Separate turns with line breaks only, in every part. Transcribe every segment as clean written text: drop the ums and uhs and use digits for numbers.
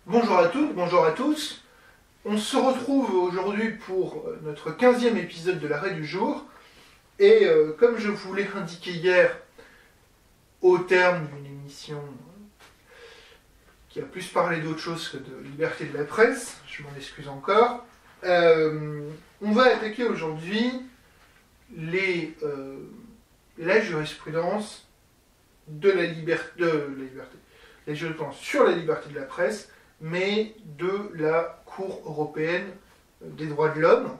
Bonjour à toutes, bonjour à tous. On se retrouve aujourd'hui pour notre 15e épisode de l'arrêt du jour. Et comme je vous l'ai indiqué hier, au terme d'une émission qui a plus parlé d'autre chose que de liberté de la presse, je m'en excuse encore, on va attaquer aujourd'hui la jurisprudence de la liberté, la jurisprudence sur la liberté de la presse, mais de la Cour européenne des droits de l'homme.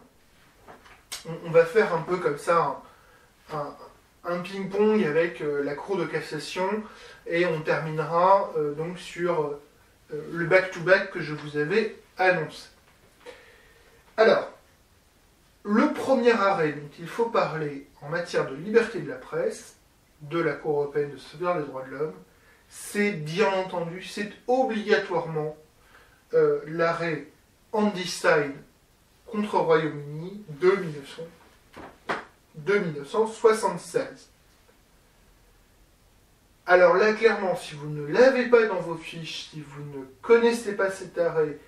On va faire un peu comme ça un ping-pong avec la Cour de cassation et on terminera donc sur le back-to-back que je vous avais annoncé. Alors, le premier arrêt dont il faut parler en matière de liberté de la presse de la Cour européenne de sauvegarde des droits de l'homme, c'est bien entendu, c'est obligatoirement l'arrêt Handyside contre Royaume-Uni de 1976. Alors là, clairement, si vous ne l'avez pas dans vos fiches, si vous ne connaissez pas cet arrêt,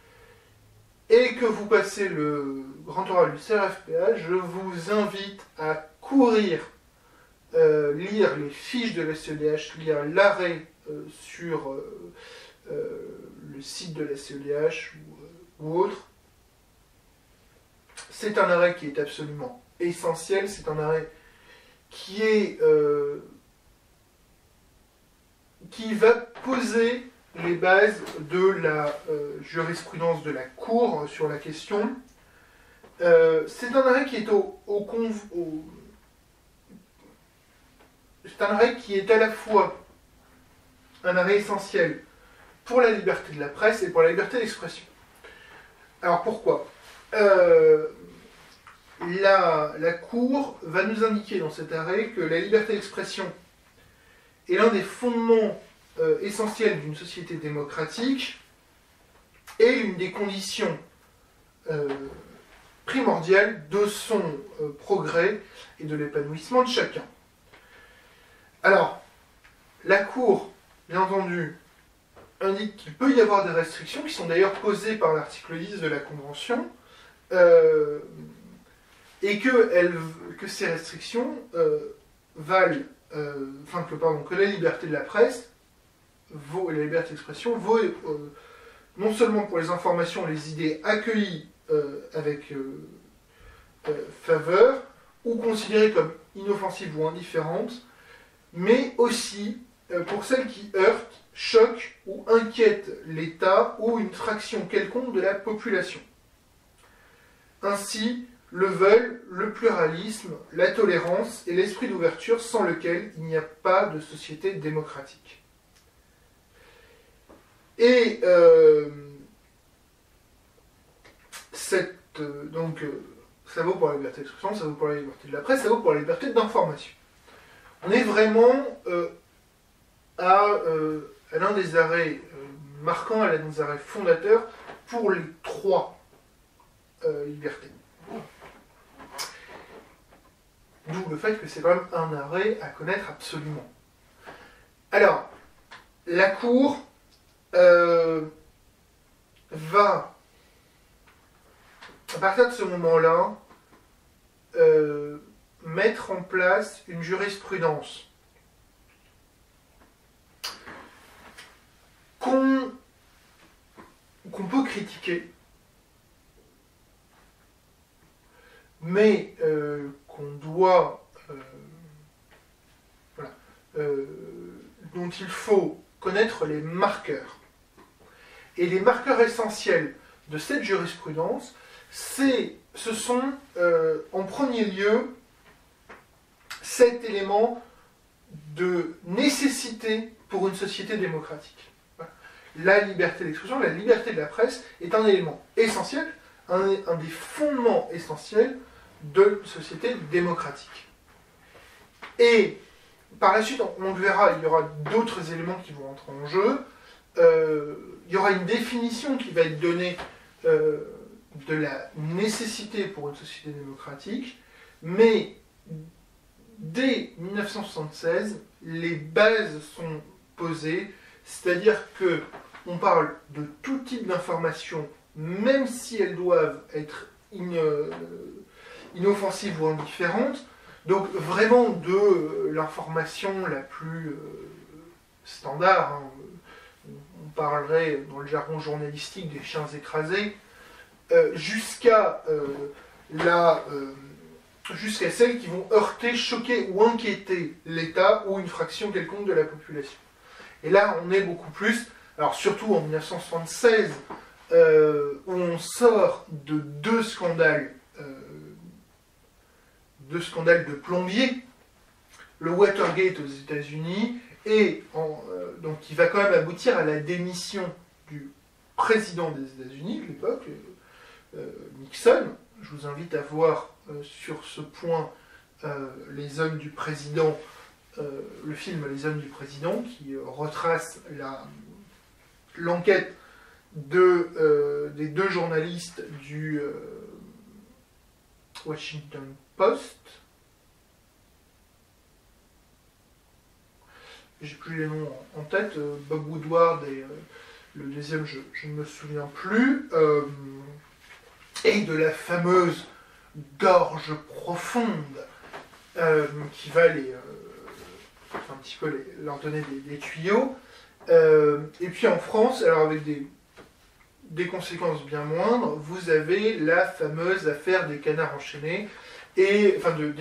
et que vous passez le grand oral du CRFPA, je vous invite à courir lire les fiches de la CEDH, lire l'arrêt sur le site de la CEDH ou autre. C'est un arrêt qui est absolument essentiel, c'est un arrêt qui va poser les bases de la jurisprudence de la Cour sur la question. C'est un arrêt qui est c'est un arrêt qui est à la fois un arrêt essentiel pour la liberté de la presse et pour la liberté d'expression. Alors pourquoi la Cour va nous indiquer dans cet arrêt que la liberté d'expression est l'un des fondements essentiels d'une société démocratique et l'une des conditions primordiales de son progrès et de l'épanouissement de chacun. Alors, la Cour, bien entendu, indique qu'il peut y avoir des restrictions, qui sont d'ailleurs posées par l'article 10 de la Convention, et que ces restrictions que la liberté de la presse, la liberté d'expression, vaut non seulement pour les informations, les idées accueillies avec faveur, ou considérées comme inoffensives ou indifférentes, mais aussi pour celles qui heurtent, choquent ou inquiètent l'État ou une fraction quelconque de la population. Ainsi, le veulent le pluralisme, la tolérance et l'esprit d'ouverture sans lequel il n'y a pas de société démocratique. Et ça vaut pour la liberté d'expression, ça vaut pour la liberté de la presse, ça vaut pour la liberté d'information. On est vraiment à l'un des arrêts marquants, à l'un des arrêts fondateurs pour les trois libertés. D'où le fait que c'est quand même un arrêt à connaître absolument. Alors, la Cour va, à partir de ce moment-là, mettre en place une jurisprudence qu'on peut critiquer, mais qu'on doit, dont il faut connaître les marqueurs. Et les marqueurs essentiels de cette jurisprudence, ce sont en premier lieu 7 éléments de nécessité pour une société démocratique. La liberté d'expression, la liberté de la presse est un élément essentiel, un des fondements essentiels de société démocratique. Et par la suite, on le verra, il y aura d'autres éléments qui vont entrer en jeu. Il y aura une définition qui va être donnée de la nécessité pour une société démocratique, mais dès 1976, les bases sont posées, c'est-à-dire que on parle de tout type d'informations, même si elles doivent être inoffensives ou indifférentes. Donc vraiment de l'information la plus standard, hein. On parlerait dans le jargon journalistique des chiens écrasés, jusqu'à celles qui vont heurter, choquer ou inquiéter l'État ou une fraction quelconque de la population. Et là, on est beaucoup plus, alors surtout en 1976, où on sort de deux scandales de plombier, le Watergate aux États-Unis, et donc qui va quand même aboutir à la démission du président des États-Unis de l'époque, Nixon. Je vous invite à voir sur ce point Les Hommes du Président, le film Les Hommes du Président, qui retrace l'enquête des deux journalistes du Washington Post. J'ai plus les noms en tête, Bob Woodward et le deuxième, je ne me souviens plus, et de la fameuse gorge profonde qui va un petit peu leur donner des tuyaux. Et puis en France, alors avec des conséquences bien moindres, vous avez la fameuse affaire des canards enchaînés, des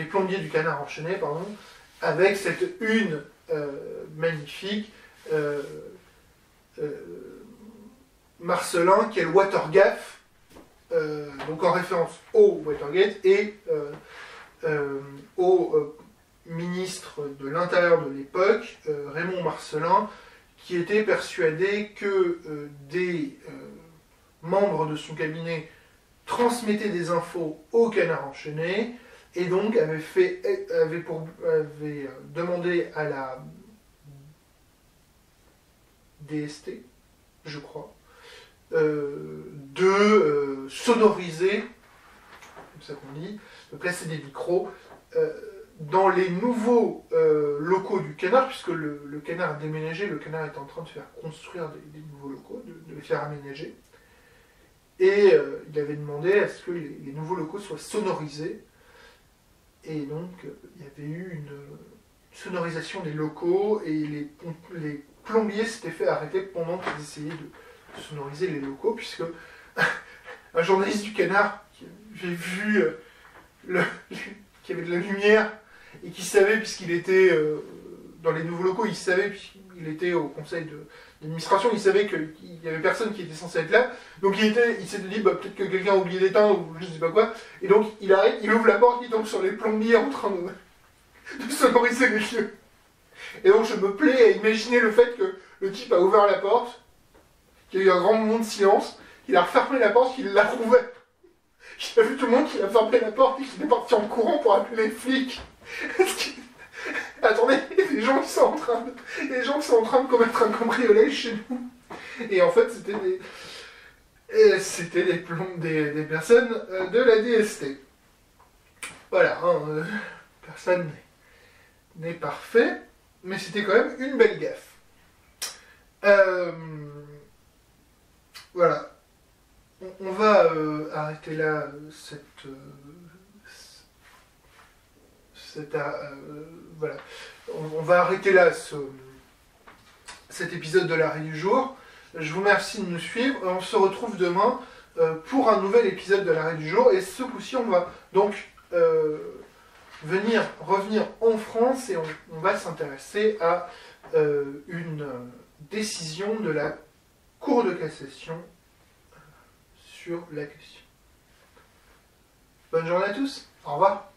plombiers du canard enchaîné, pardon, avec cette une magnifique, Marcelin, qui est le Watergaff, donc en référence au Watergate et au ministre de l'Intérieur de l'époque, Raymond Marcelin, qui était persuadé que des membres de son cabinet transmettaient des infos au canard enchaîné, et donc avait demandé à la DST, je crois, de sonoriser, comme ça qu'on dit, de placer des micros dans les nouveaux locaux du canard, puisque le canard a déménagé, le canard est en train de faire construire des nouveaux locaux, de les faire aménager. Et il avait demandé à ce que les nouveaux locaux soient sonorisés. Et donc, il y avait eu une sonorisation des locaux, et les plombiers s'étaient fait arrêter pendant qu'ils essayaient de sonoriser les locaux, puisque un journaliste du canard, j'ai vu qui avait de la lumière, et qui savait, puisqu'il était dans les nouveaux locaux, il savait, puisqu'il était au conseil d'administration, il savait qu'il n'y avait personne qui était censé être là, donc il s'était dit, peut-être que quelqu'un a oublié d'éteindre, ou je ne sais pas quoi, et donc il arrive, il ouvre la porte, il tombe sur les plombiers en train de sonoriser les lieux. Et donc je me plais à imaginer le fait que le type a ouvert la porte, qu'il y a eu un grand moment de silence, qu'il a refermé la porte, qu'il l'a rouvert. J'ai vu tout le monde qui a fermé la porte et qui est parti en courant pour appeler les flics. Attendez, les gens qui sont en train de commettre un cambriolage chez nous. Et en fait, c'était des personnes de la DST. Voilà, hein, personne n'est parfait, mais c'était quand même une belle gaffe. Voilà. On va arrêter là voilà. On va arrêter là cet épisode de l'arrêt du jour. Je vous remercie de nous suivre. On se retrouve demain pour un nouvel épisode de l'arrêt du jour. Et ce coup-ci, on va donc revenir en France et on va s'intéresser à une décision de la Cour de cassation sur la question. Bonne journée à tous. Au revoir.